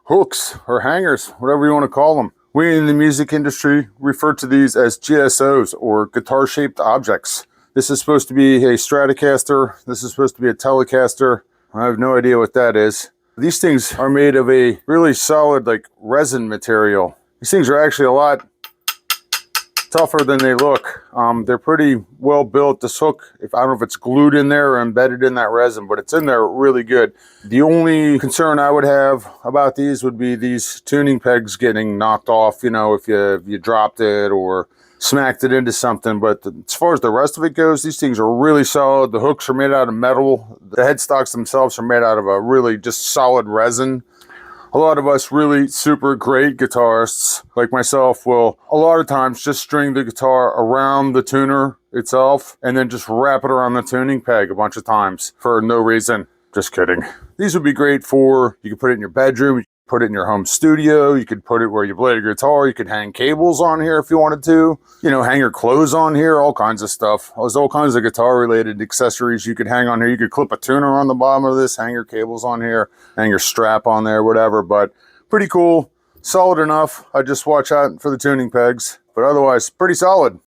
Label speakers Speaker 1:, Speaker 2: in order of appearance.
Speaker 1: hooks or hangers, whatever you want to call them. We in the music industry refer to these as GSOs, or guitar-shaped objects. This is supposed to be a Stratocaster. This is supposed to be a Telecaster. I have no idea what that is. These things are made of a really solid, like, resin material. These things are actually a lot tougher than they look. They're pretty well built. This hook, I don't know if it's glued in there or embedded in that resin, but it's in there really good. The only concern I would have about these would be these tuning pegs getting knocked off, you know, if you dropped it or smacked it into something. But as far as the rest of it goes, these things are really solid. The hooks are made out of metal. The headstocks themselves are made out of a really just solid resin. A lot of us really super great guitarists, like myself, will a lot of times just string the guitar around the tuner itself and then just wrap it around the tuning peg a bunch of times for no reason. Just kidding. These would be great for, you could put it in your bedroom, you could put it in your home studio, you could put it where you play your guitar, you could hang cables on here if you wanted to, you know, hang your clothes on here, all kinds of stuff. There's all kinds of guitar related accessories you could hang on here. You could clip a tuner on the bottom of this, hang your cables on here, hang your strap on there, whatever. But pretty cool, solid enough. I just watch out for the tuning pegs, but otherwise pretty solid.